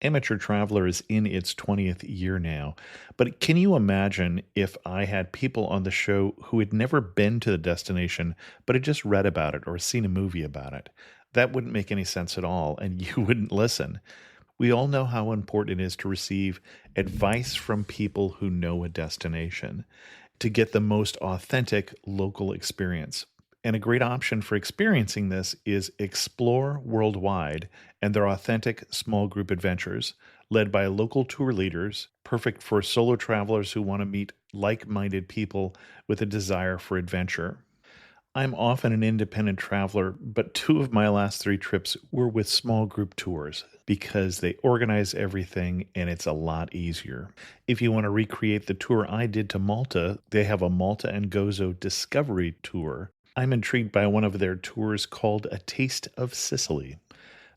Amateur Traveler is in its 20th year now, but can you imagine if I had people on the show who had never been to the destination, but had just read about it or seen a movie about it? That wouldn't make any sense at all, and you wouldn't listen. We all know how important it is to receive advice from people who know a destination to get the most authentic local experience. And a great option for experiencing this is Explore Worldwide and their authentic small group adventures, led by local tour leaders, perfect for solo travelers who want to meet like minded people with a desire for adventure. I'm often an independent traveler, but two of my last three trips were with small group tours because they organize everything and it's a lot easier. If you want to recreate the tour I did to Malta, they have a Malta and Gozo Discovery Tour. I'm intrigued by one of their tours called A Taste of Sicily.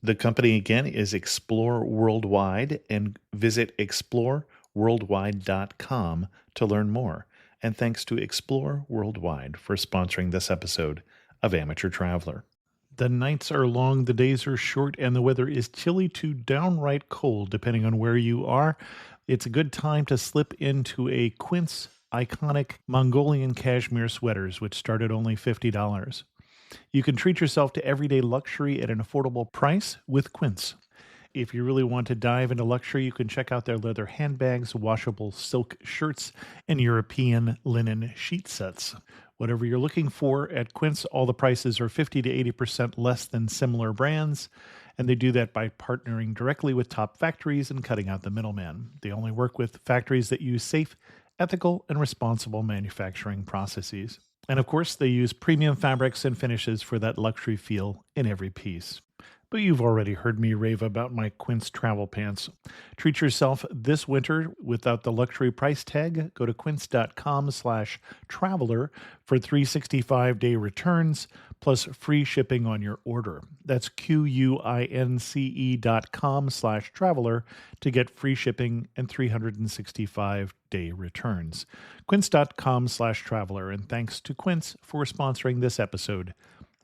The company again is Explore Worldwide, and visit exploreworldwide.com to learn more. And thanks to Explore Worldwide for sponsoring this episode of Amateur Traveler. The nights are long, the days are short, and the weather is chilly to downright cold, depending on where you are. It's a good time to slip into a Quince iconic Mongolian cashmere sweaters, which start at only $50. You can treat yourself to everyday luxury at an affordable price with Quince. If you really want to dive into luxury, you can check out their leather handbags, washable silk shirts, and European linen sheet sets. Whatever you're looking for at Quince, all the prices are 50 to 80% less than similar brands, and they do that by partnering directly with top factories and cutting out the middleman. They only work with factories that use safe, ethical, and responsible manufacturing processes. And of course, they use premium fabrics and finishes for that luxury feel in every piece. But you've already heard me rave about my Quince travel pants. Treat yourself this winter without the luxury price tag. Go to quince.com/traveler for 365-day returns plus free shipping on your order. That's QUINCE.com/traveler to get free shipping and 365-day returns. Quince.com/traveler. And thanks to Quince for sponsoring this episode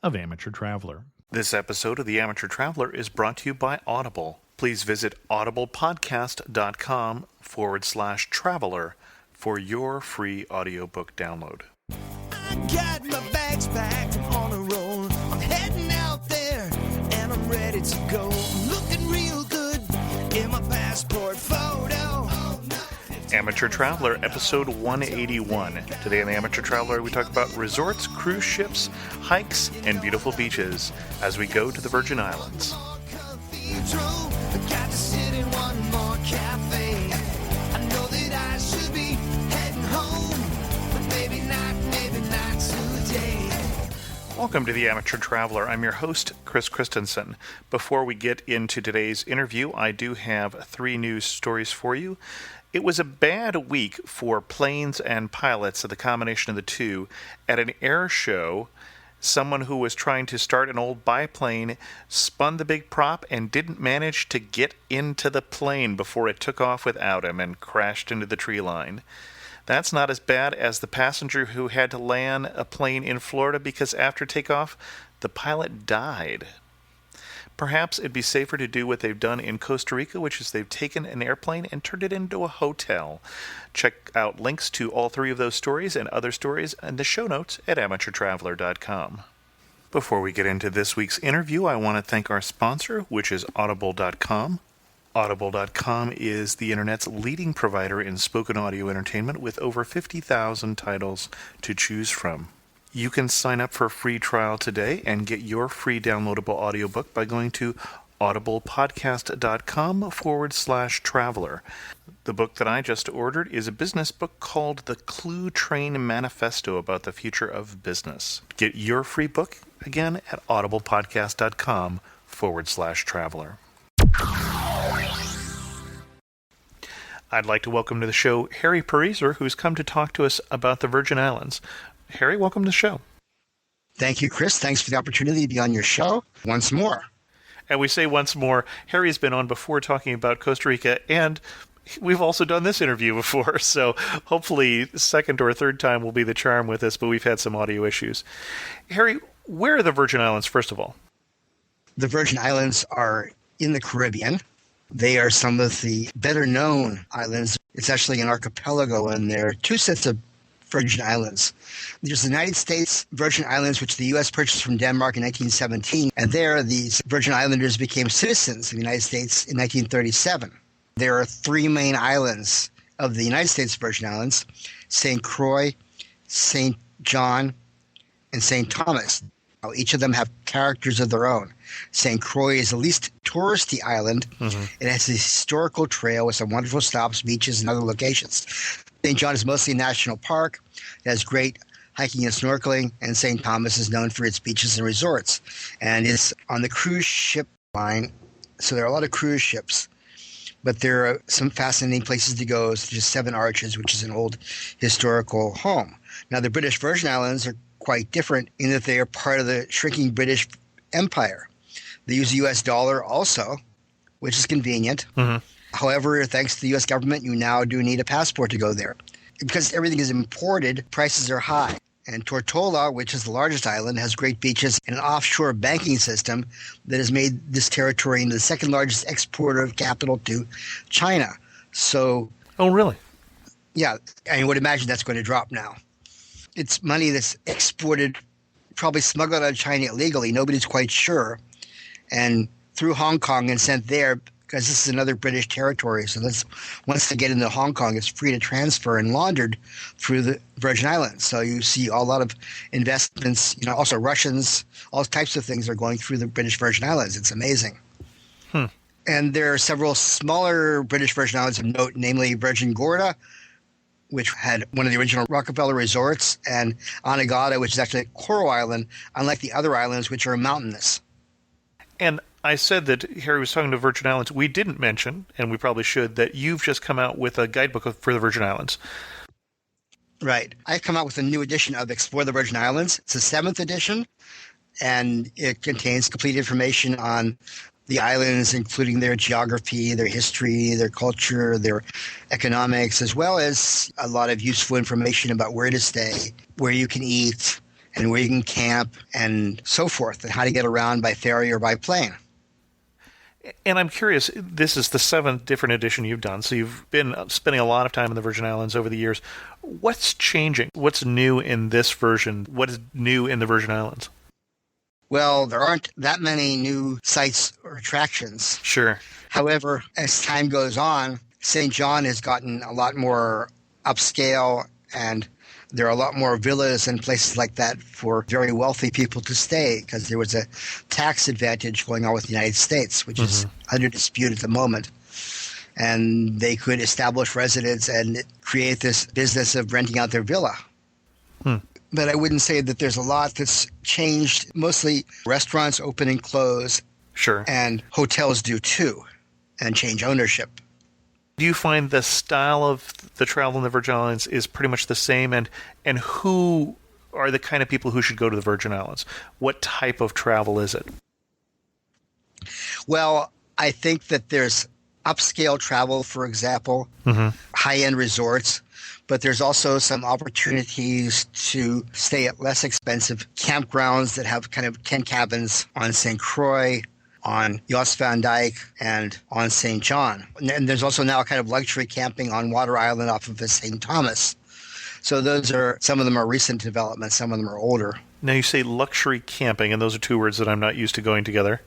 of Amateur Traveler. This episode of The Amateur Traveler is brought to you by Audible. Please visit audiblepodcast.com/traveler for your free audiobook download. I got my bags packed, I'm on a roll. I'm heading out there and I'm ready to go. I'm looking real good in my passport photo. Amateur Traveler, episode 181. Today on the Amateur Traveler, we talk about resorts, cruise ships, hikes, and beautiful beaches as we go to the Virgin Islands. Welcome to the Amateur Traveler. I'm your host, Chris Christensen. Before we get into today's interview, I do have three news stories for you. It was a bad week for planes and pilots, the combination of the two. At an air show, someone who was trying to start an old biplane spun the big prop and didn't manage to get into the plane before it took off without him and crashed into the tree line. That's not as bad as the passenger who had to land a plane in Florida because after takeoff, the pilot died. Perhaps it'd be safer to do what they've done in Costa Rica, which is they've taken an airplane and turned it into a hotel. Check out links to all three of those stories and other stories in the show notes at amateurtraveler.com. Before we get into this week's interview, I want to thank our sponsor, which is audible.com. Audible.com is the internet's leading provider in spoken audio entertainment with over 50,000 titles to choose from. You can sign up for a free trial today and get your free downloadable audiobook by going to audiblepodcast.com/traveler. The book that I just ordered is a business book called The Clue Train Manifesto about the future of business. Get your free book again at audiblepodcast.com/traveler. I'd like to welcome to the show Harry Pariser, who's come to talk to us about the Virgin Islands. Harry, welcome to the show. Thank you, Chris. Thanks for the opportunity to be on your show once more. And we say once more, Harry's been on before talking about Costa Rica, and we've also done this interview before, so hopefully second or third time will be the charm with us, but we've had some audio issues. Harry, where are the Virgin Islands, first of all? The Virgin Islands are in the Caribbean. They are some of the better known islands. It's actually an archipelago, and there are two sets of Virgin Islands. There's the United States Virgin Islands, which the U.S. purchased from Denmark in 1917, and there these Virgin Islanders became citizens of the United States in 1937. There are three main islands of the United States Virgin Islands: St. Croix, St. John, and St. Thomas. Now, each of them have characters of their own. St. Croix is the least touristy island. Mm-hmm. It has a historical trail with some wonderful stops, beaches, and other locations. St. John is mostly a national park. It has great hiking and snorkeling, and St. Thomas is known for its beaches and resorts. And it's on the cruise ship line, so there are a lot of cruise ships. But there are some fascinating places to go, such as Seven Arches, which is an old historical home. Now, the British Virgin Islands are quite different in that they are part of the shrinking British Empire. They use the U.S. dollar also, which is convenient. Mm-hmm. However, thanks to the U.S. government, you now do need a passport to go there. Because everything is imported, prices are high. And Tortola, which is the largest island, has great beaches and an offshore banking system that has made this territory into the second largest exporter of capital to China. So, oh, really? Yeah, I would imagine that's going to drop now. It's money that's exported, probably smuggled out of China illegally. Nobody's quite sure. And through Hong Kong and sent there, because this is another British territory. So once they get into Hong Kong, it's free to transfer and laundered through the Virgin Islands. So you see a lot of investments, also Russians, all types of things are going through the British Virgin Islands. It's amazing. And there are several smaller British Virgin Islands of note, namely Virgin Gorda, which had one of the original Rockefeller resorts, and Anegada, which is actually a coral island, unlike the other islands, which are mountainous. And I said that Harry was talking to Virgin Islands. We didn't mention, and we probably should, that you've just come out with a guidebook for the Virgin Islands. Right. I've come out with a new edition of Explore the Virgin Islands. It's the 7th edition, and it contains complete information on the islands, including their geography, their history, their culture, their economics, as well as a lot of useful information about where to stay, where you can eat, and where you can camp, and so forth, and how to get around by ferry or by plane. And I'm curious, this is the 7th different edition you've done, so you've been spending a lot of time in the Virgin Islands over the years. What's changing? What's new in this version? What is new in the Virgin Islands? Well, there aren't that many new sites or attractions. Sure. However, as time goes on, St. John has gotten a lot more upscale, and there are a lot more villas and places like that for very wealthy people to stay, because there was a tax advantage going on with the United States, which is under dispute at the moment. And they could establish residence and create this business of renting out their villa. But I wouldn't say that there's a lot that's changed. Mostly restaurants open and close. Sure. And hotels do too, and change ownership. Do you find the style of the travel in the Virgin Islands is pretty much the same? And who are the kind of people who should go to the Virgin Islands? What type of travel is it? Well, I think that there's upscale travel, for example, high-end resorts. But there's also some opportunities to stay at less expensive campgrounds that have kind of tent cabins on St. Croix, on Jost van Dyke, and on St. John. And there's also now kind of luxury camping on Water Island off of St. Thomas. So some of them are recent developments, some of them are older. Now you say luxury camping, and those are two words that I'm not used to going together.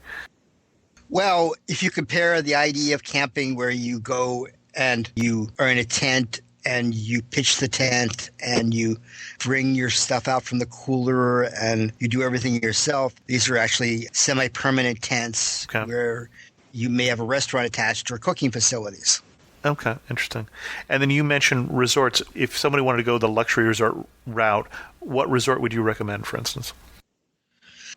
Well, if you compare the idea of camping where you go and you are in a tent and you pitch the tent and you bring your stuff out from the cooler and you do everything yourself. These are actually semi-permanent tents where you may have a restaurant attached or cooking facilities. Okay, interesting. And then you mentioned resorts. If somebody wanted to go the luxury resort route, what resort would you recommend, for instance?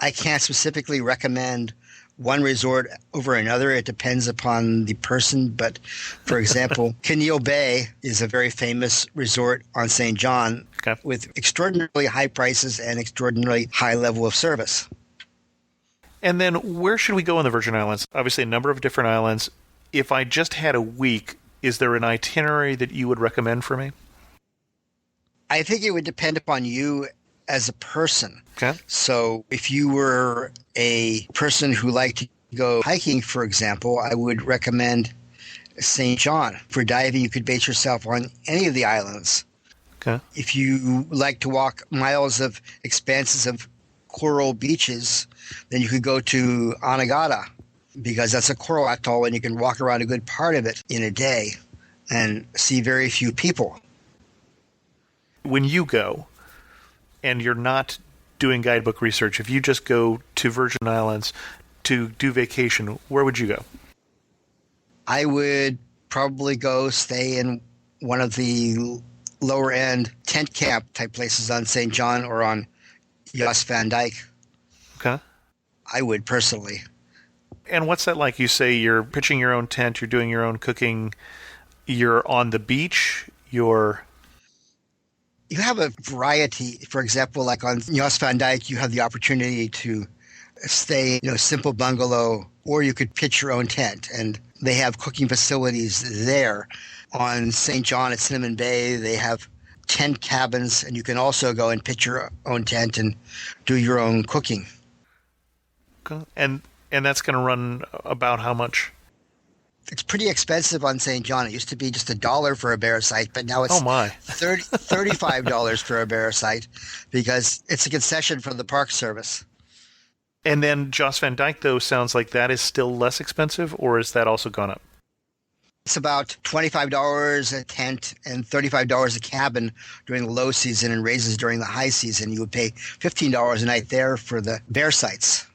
I can't specifically recommend one resort over another. It depends upon the person. But, for example, Keneal Bay is a very famous resort on St. John with extraordinarily high prices and extraordinarily high level of service. And then where should we go in the Virgin Islands? Obviously, a number of different islands. If I just had a week, is there an itinerary that you would recommend for me? I think it would depend upon you as a person. Okay. So if you were a person who liked to go hiking, for example, I would recommend St. John. For diving, you could base yourself on any of the islands. Okay. If you like to walk miles of expanses of coral beaches, then you could go to Anegada, because that's a coral atoll and you can walk around a good part of it in a day and see very few people. When you go and you're not doing guidebook research, if you just go to Virgin Islands to do vacation, where would you go? I would probably go stay in one of the lower end tent camp type places on St. John or on Jost van Dyke. Okay. I would personally. And what's that like? You say you're pitching your own tent, you're doing your own cooking, you're on the beach, You have a variety. For example, like on Jost van Dyke, you have the opportunity to stay in a simple bungalow, or you could pitch your own tent, and they have cooking facilities there. On St. John at Cinnamon Bay, they have tent cabins, and you can also go and pitch your own tent and do your own cooking. okay. And that's going to run about how much? It's pretty expensive on St. John. It used to be just $1 for a bear site, but now it's Oh my. $35 for a bear site because it's a concession from the Park Service. And then Jost van Dyke, though, sounds like that is still less expensive, or has that also gone up? It's about $25 a tent and $35 a cabin during the low season and raises during the high season. You would pay $15 a night there for the bear sites.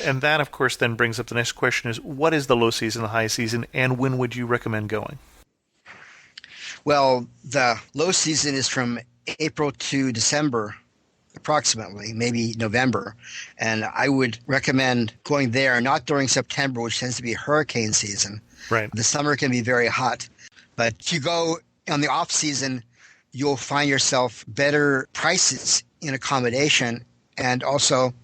And that, of course, then brings up the next question is, what is the low season, the high season, and when would you recommend going? Well, the low season is from April to December, approximately, maybe November. And I would recommend going there, not during September, which tends to be hurricane season. Right. The summer can be very hot. But if you go on the off season, you'll find yourself better prices in accommodation and also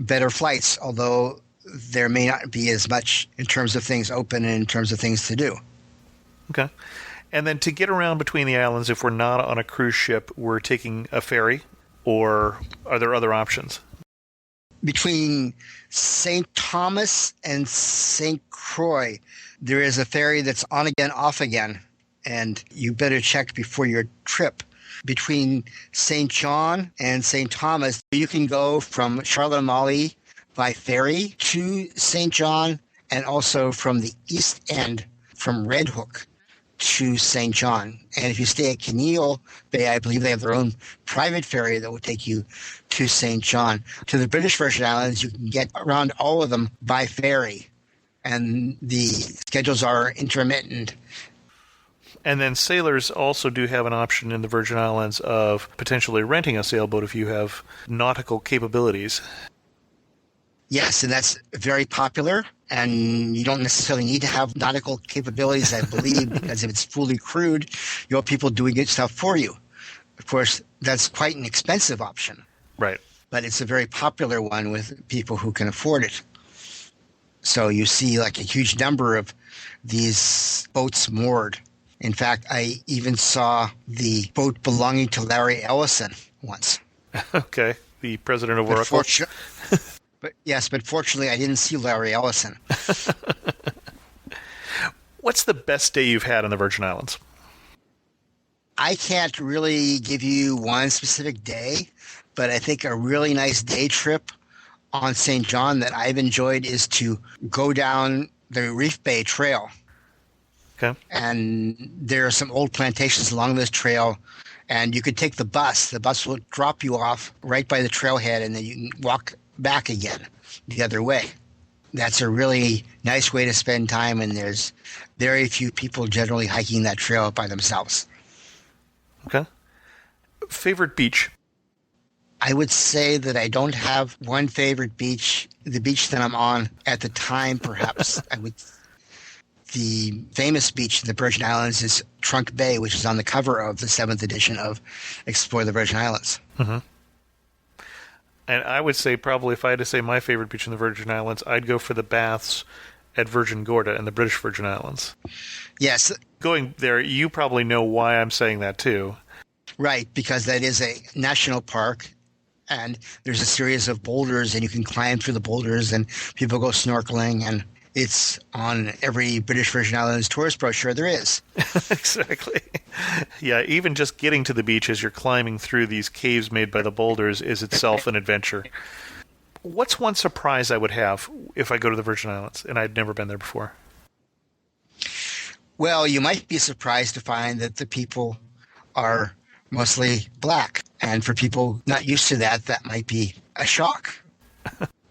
better flights, although there may not be as much in terms of things open and in terms of things to do. Okay. And then to get around between the islands, if we're not on a cruise ship, we're taking a ferry, or are there other options? Between St. Thomas and St. Croix, there is a ferry that's on again, off again, and you better check before your trip. Between St. John and St. Thomas, you can go from Charlotte-Amalie by ferry to St. John, and also from the east end from Red Hook to St. John. And if you stay at Kinneil Bay, I believe they have their own private ferry that will take you to St. John. To the British Virgin Islands, you can get around all of them by ferry, and the schedules are intermittent. And then sailors also do have an option in the Virgin Islands of potentially renting a sailboat if you have nautical capabilities. Yes, and that's very popular, and you don't necessarily need to have nautical capabilities, I believe, because if it's fully crewed, you'll have people doing good stuff for you. Of course, that's quite an expensive option. Right. But it's a very popular one with people who can afford it. So you see like a huge number of these boats moored. In fact, I even saw the boat belonging to Larry Ellison once. Okay. The president of Oracle. But fortunately, I didn't see Larry Ellison. What's the best day you've had on the Virgin Islands? I can't really give you one specific day, but I think a really nice day trip on St. John that I've enjoyed is to go down the Reef Bay Trail. Okay. And there are some old plantations along this trail, and you could take the bus. The bus will drop you off right by the trailhead, and then you can walk back again the other way. That's a really nice way to spend time, and there's very few people generally hiking that trail by themselves. Okay. Favorite beach? I would say that I don't have one favorite beach. The beach that I'm on at the time, perhaps, the famous beach in the Virgin Islands is Trunk Bay, which is on the cover of the 7th edition of Explore the Virgin Islands. Mm-hmm. And I would say probably if I had to say my favorite beach in the Virgin Islands, I'd go for the baths at Virgin Gorda in the British Virgin Islands. Yes. Going there, you probably know why I'm saying that too. Right, because that is a national park, and there's a series of boulders, and you can climb through the boulders, and people go snorkeling, and It's on every British Virgin Islands tourist brochure there is. Exactly. Yeah, even just getting to the beach as you're climbing through these caves made by the boulders is itself an adventure. What's one surprise I would have if I go to the Virgin Islands and I'd never been there before? Well, you might be surprised to find that the people are mostly black. And for people not used to that, that might be a shock.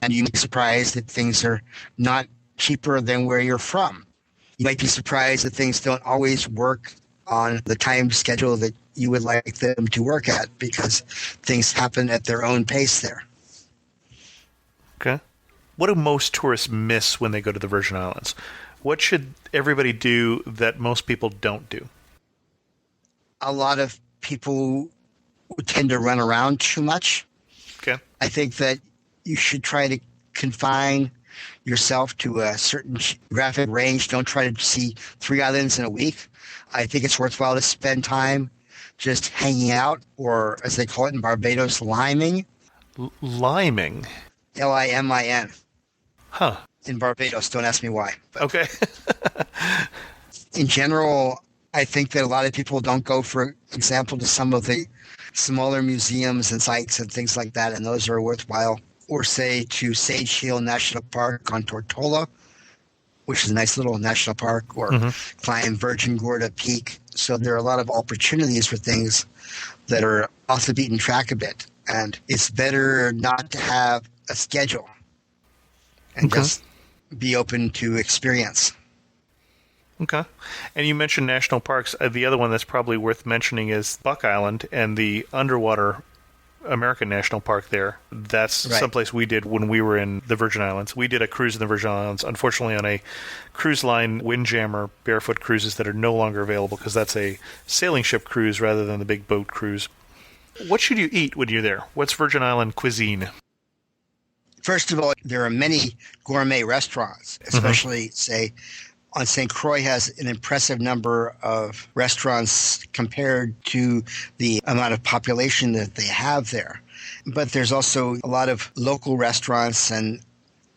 And you might be surprised that things are not cheaper than where you're from. You might be surprised that things don't always work on the time schedule that you would like them to work at because things happen at their own pace there. Okay. What do most tourists miss when they go to the Virgin Islands? What should everybody do that most people don't do? A lot of people tend to run around too much. Okay. I think that you should try to confine yourself to a certain geographic range. Don't try to see 3 islands in a week. I think it's worthwhile to spend time just hanging out, or as they call it in Barbados, liming. Liming? Limin. Huh. In Barbados. Don't ask me why. Okay. In general, I think that a lot of people don't go, for example, to some of the smaller museums and sites and things like that, and those are worthwhile. Or say to Sage Hill National Park on Tortola, which is a nice little national park, or climb Virgin Gorda Peak. So there are a lot of opportunities for things that are off the beaten track a bit. And it's better not to have a schedule and just be open to experience. Okay. And you mentioned national parks. The other one that's probably worth mentioning is Buck Island and the underwater American National Park there. That's someplace we did when we were in the Virgin Islands. We did a cruise in the Virgin Islands, unfortunately on a cruise line Windjammer barefoot cruises that are no longer available because that's a sailing ship cruise rather than the big boat cruise. What should you eat when you're there? What's Virgin Island cuisine? First of all, there are many gourmet restaurants, especially, say, on St. Croix has an impressive number of restaurants compared to the amount of population that they have there. But there's also a lot of local restaurants and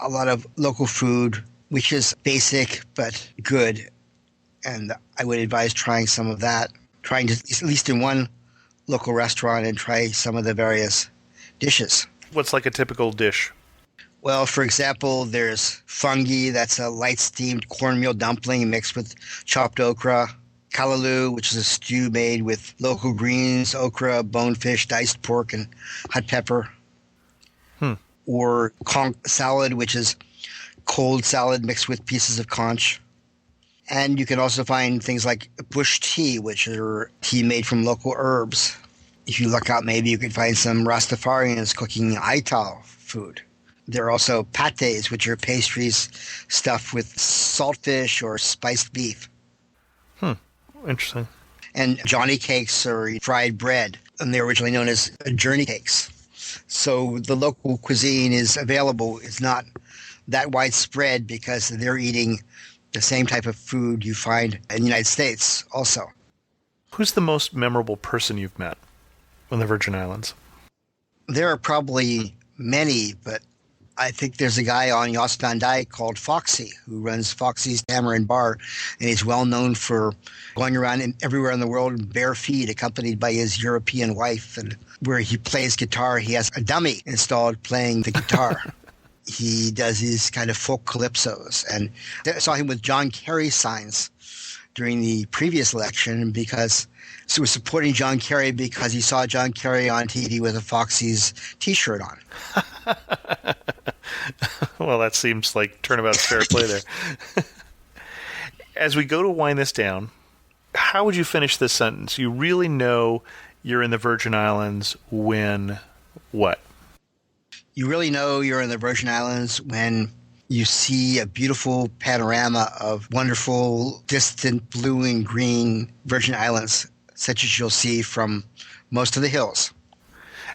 a lot of local food, which is basic but good. And I would advise trying some of that, trying to, at least in one local restaurant, and try some of the various dishes. What's like a typical dish? Well, for example, there's fungi. That's a light steamed cornmeal dumpling mixed with chopped okra. Callaloo, which is a stew made with local greens, okra, bonefish, diced pork, and hot pepper. Or conch salad, which is cold salad mixed with pieces of conch. And you can also find things like bush tea, which are tea made from local herbs. If you look out, maybe you can find some Rastafarians cooking Aital food. There are also pâtés, which are pastries stuffed with saltfish or spiced beef. Interesting. And Johnny cakes are fried bread, and they're originally known as journey cakes. So the local cuisine is available. It's not that widespread because they're eating the same type of food you find in the United States also. Who's the most memorable person you've met on the Virgin Islands? There are probably many, but I think there's a guy on Jost on Dyke called Foxy who runs Foxy's Tamarind Bar, and he's well known for going around everywhere in the world in bare feet, accompanied by his European wife. And where he plays guitar, he has a dummy installed playing the guitar. He does these kind of folk calypsos, and I saw him with John Kerry signs during the previous election because he was supporting John Kerry because he saw John Kerry on TV with a Foxy's T-shirt on. Well, that seems like turnabout's fair play there. As we go to wind this down, how would you finish this sentence? You really know you're in the Virgin Islands when what? You really know you're in the Virgin Islands when you see a beautiful panorama of wonderful, distant blue and green Virgin Islands, such as you'll see from most of the hills.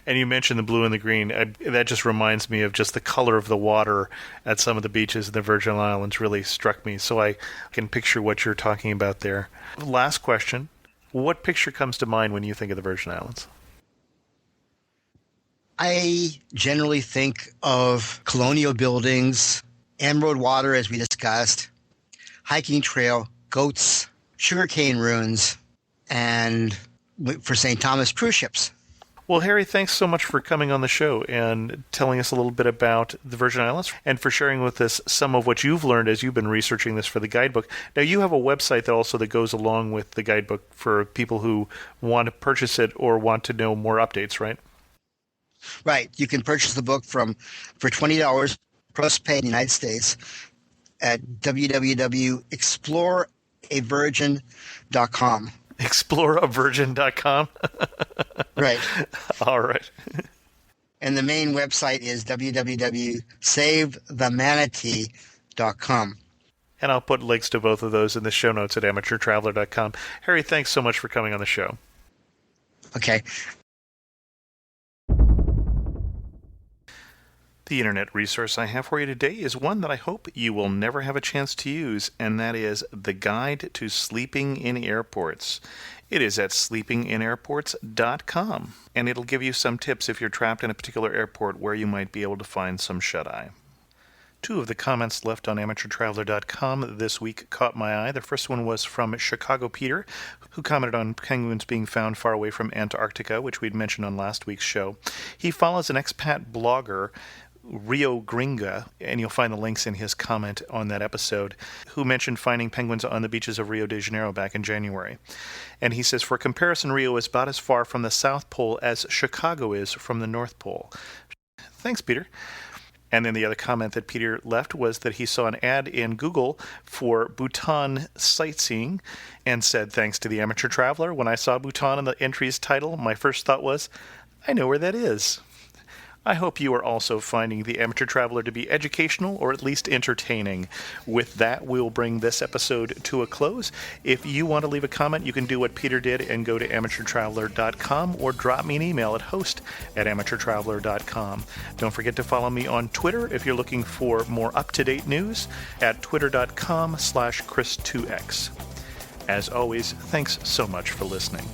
And you mentioned the blue and the green. That just reminds me of just the color of the water at some of the beaches in the Virgin Islands really struck me. So I can picture what you're talking about there. Last question. What picture comes to mind when you think of the Virgin Islands? I generally think of colonial buildings emerald water, as we discussed, hiking trail, goats, sugarcane ruins, and for St. Thomas, cruise ships. Well, Harry, thanks so much for coming on the show and telling us a little bit about the Virgin Islands and for sharing with us some of what you've learned as you've been researching this for the guidebook. Now, you have a website that goes along with the guidebook for people who want to purchase it or want to know more updates, right? Right. You can purchase the book for $20 plus pay in the United States at www.exploreavirgin.com. Exploreavirgin.com? Right. All right. And the main website is www.savethemanatee.com. And I'll put links to both of those in the show notes at amateurtraveler.com. Harry, thanks so much for coming on the show. Okay. The internet resource I have for you today is one that I hope you will never have a chance to use, and that is The Guide to Sleeping in Airports. It is at sleepinginairports.com, and it'll give you some tips if you're trapped in a particular airport where you might be able to find some shut-eye. Two of the comments left on amateurtraveler.com this week caught my eye. The first one was from Chicago Peter, who commented on penguins being found far away from Antarctica, which we'd mentioned on last week's show. He follows an expat blogger, Rio Gringa, and you'll find the links in his comment on that episode, who mentioned finding penguins on the beaches of Rio de Janeiro back in January. And he says, for comparison, Rio is about as far from the South Pole as Chicago is from the North Pole. Thanks, Peter. And then the other comment that Peter left was that he saw an ad in Google for Bhutan sightseeing and said, thanks to the Amateur Traveler, when I saw Bhutan in the entry's title, my first thought was, I know where that is. I hope you are also finding the Amateur Traveler to be educational or at least entertaining. With that, we'll bring this episode to a close. If you want to leave a comment, you can do what Peter did and go to amateurtraveler.com or drop me an email at host@amateurtraveler.com. Don't forget to follow me on Twitter if you're looking for more up-to-date news at twitter.com/Chris2X. As always, thanks so much for listening.